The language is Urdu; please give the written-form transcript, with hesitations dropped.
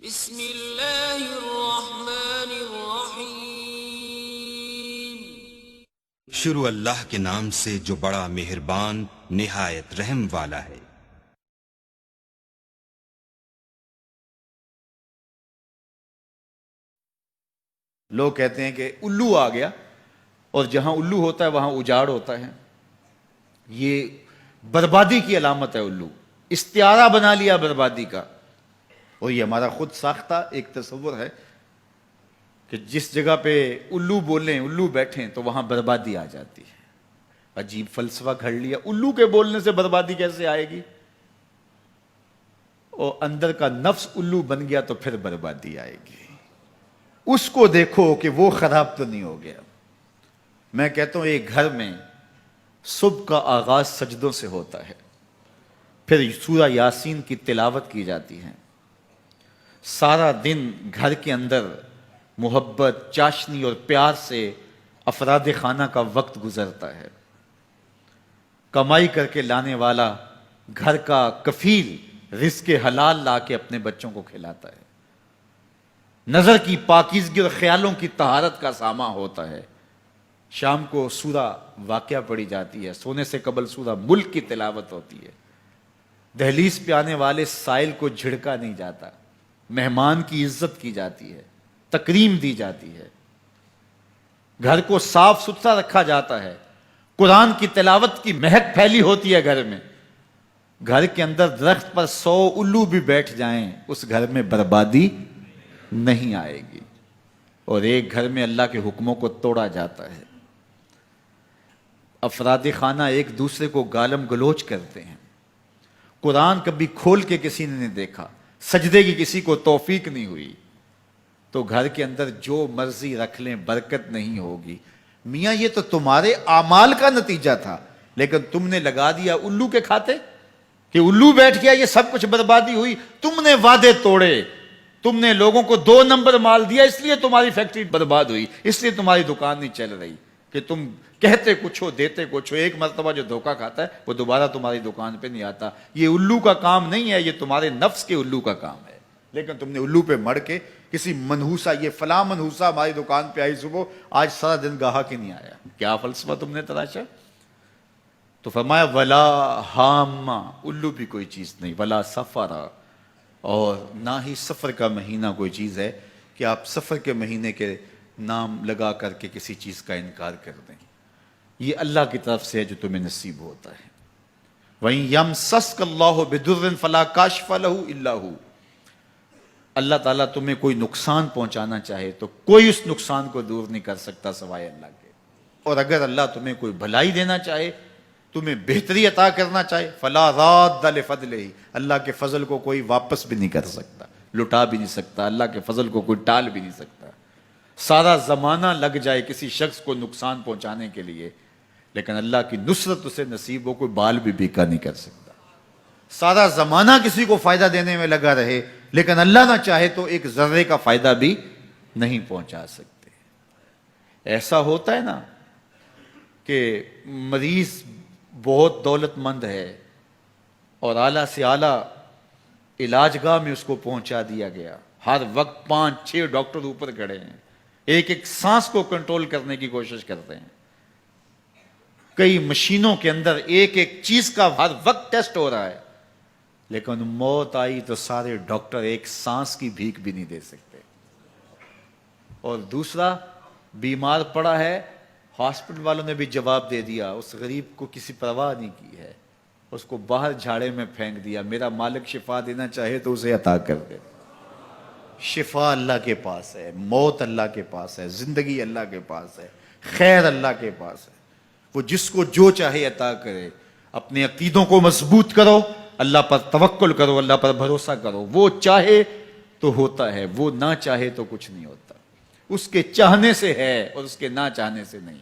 بسم اللہ الرحمن الرحیم۔ شروع اللہ کے نام سے جو بڑا مہربان نہایت رحم والا ہے۔ لوگ کہتے ہیں کہ الو آ گیا، اور جہاں الو ہوتا ہے وہاں اجاڑ ہوتا ہے۔ یہ بربادی کی علامت ہے۔ الو استعارہ بنا لیا بربادی کا، اور یہ ہمارا خود ساختہ ایک تصور ہے کہ جس جگہ پہ الو بولیں، الو بیٹھیں، تو وہاں بربادی آ جاتی ہے۔ عجیب فلسفہ گھڑ لیا، الو کے بولنے سے بربادی کیسے آئے گی؟ اور اندر کا نفس الو بن گیا تو پھر بربادی آئے گی۔ اس کو دیکھو کہ وہ خراب تو نہیں ہو گیا۔ میں کہتا ہوں ایک گھر میں صبح کا آغاز سجدوں سے ہوتا ہے، پھر سورہ یاسین کی تلاوت کی جاتی ہے، سارا دن گھر کے اندر محبت، چاشنی اور پیار سے افراد خانہ کا وقت گزرتا ہے۔ کمائی کر کے لانے والا گھر کا کفیل رزق حلال لا کے اپنے بچوں کو کھلاتا ہے۔ نظر کی پاکیزگی اور خیالوں کی طہارت کا ساما ہوتا ہے۔ شام کو سورہ واقعہ پڑھی جاتی ہے، سونے سے قبل سورہ ملک کی تلاوت ہوتی ہے۔ دہلیز پہ آنے والے سائل کو جھڑکا نہیں جاتا، مہمان کی عزت کی جاتی ہے، تکریم دی جاتی ہے، گھر کو صاف ستھرا رکھا جاتا ہے، قرآن کی تلاوت کی مہک پھیلی ہوتی ہے گھر میں۔ گھر کے اندر درخت پر 100 الو بھی بیٹھ جائیں، اس گھر میں بربادی نہیں آئے گی۔ اور ایک گھر میں اللہ کے حکموں کو توڑا جاتا ہے، افراد خانہ ایک دوسرے کو گالم گلوچ کرتے ہیں، قرآن کبھی کھول کے کسی نے نہیں دیکھا، سجدے کی کسی کو توفیق نہیں ہوئی، تو گھر کے اندر جو مرضی رکھ لیں برکت نہیں ہوگی۔ میاں یہ تو تمہارے اعمال کا نتیجہ تھا، لیکن تم نے لگا دیا الو کے کھاتے کہ الو بیٹھ گیا، یہ سب کچھ بربادی ہوئی۔ تم نے وعدے توڑے، تم نے لوگوں کو 2 نمبر مال دیا، اس لیے تمہاری فیکٹری برباد ہوئی، اس لیے تمہاری دکان نہیں چل رہی، کہ تم کہتے کچھ ہو دیتے کچھ ہو۔ ایک مرتبہ جو دھوکہ کھاتا ہے وہ دوبارہ تمہاری دکان پہ نہیں آتا۔ یہ الو کا کام نہیں ہے، یہ تمہارے نفس کے الو کا کام ہے۔ لیکن تم نے الو پہ مڑ کے کسی منحوسہ، یہ فلاں منحوسہ ہماری دکان پہ آئی صبح، آج سارا دن گاہک ہی نہیں آیا۔ کیا فلسفہ تم نے تراشا؟ تو فرمایا ولا ہامہ، الو بھی کوئی چیز نہیں، ولا سفرا، اور نہ ہی سفر کا مہینہ کوئی چیز ہے کہ آپ سفر کے مہینے کے نام لگا کر کے کسی چیز کا انکار کر دیں۔ یہ اللہ کی طرف سے ہے جو تمہیں نصیب ہوتا ہے۔ وَإِن يَمْسَسْكَ اللَّهُ بِضُرٍّ فَلَا كَاشِفَ لَهُ إِلَّا هُوَ، اللہ تعالیٰ تمہیں کوئی نقصان پہنچانا چاہے تو کوئی اس نقصان کو دور نہیں کر سکتا سوائے اللہ کے، اور اگر اللہ تمہیں کوئی بھلائی دینا چاہے، تمہیں بہتری عطا کرنا چاہے، فَلَا رَادَّ لِفَضْلِهِ، اللہ کے فضل کو کوئی واپس بھی نہیں کر سکتا، لٹا بھی نہیں سکتا، اللہ کے فضل کو کوئی ٹال بھی نہیں سکتا۔ سارا زمانہ لگ جائے کسی شخص کو نقصان پہنچانے کے لیے، لیکن اللہ کی نصرت اسے نصیب ہو، کوئی بال بھی بیکا نہیں کر سکتا۔ سارا زمانہ کسی کو فائدہ دینے میں لگا رہے، لیکن اللہ نہ چاہے تو ایک ذرے کا فائدہ بھی نہیں پہنچا سکتے۔ ایسا ہوتا ہے نا کہ مریض بہت دولت مند ہے اور اعلیٰ سے اعلیٰ علاج گاہ میں اس کو پہنچا دیا گیا، ہر وقت 5-6 ڈاکٹر اوپر کھڑے ہیں، ایک ایک سانس کو کنٹرول کرنے کی کوشش کرتے ہیں، کئی مشینوں کے اندر ایک ایک چیز کا ہر وقت ٹیسٹ ہو رہا ہے، لیکن موت آئی تو سارے ڈاکٹر ایک سانس کی بھیک بھی نہیں دے سکتے۔ اور دوسرا بیمار پڑا ہے، ہاسپٹل والوں نے بھی جواب دے دیا، اس غریب کو کسی پرواہ نہیں کی ہے، اس کو باہر جھاڑے میں پھینک دیا، میرا مالک شفا دینا چاہے تو اسے عطا کر دے۔ شفا اللہ کے پاس ہے، موت اللہ کے پاس ہے، زندگی اللہ کے پاس ہے، خیر اللہ کے پاس ہے، وہ جس کو جو چاہے عطا کرے۔ اپنے عقیدوں کو مضبوط کرو، اللہ پر توکل کرو، اللہ پر بھروسہ کرو، وہ چاہے تو ہوتا ہے، وہ نہ چاہے تو کچھ نہیں ہوتا، اس کے چاہنے سے ہے اور اس کے نہ چاہنے سے نہیں۔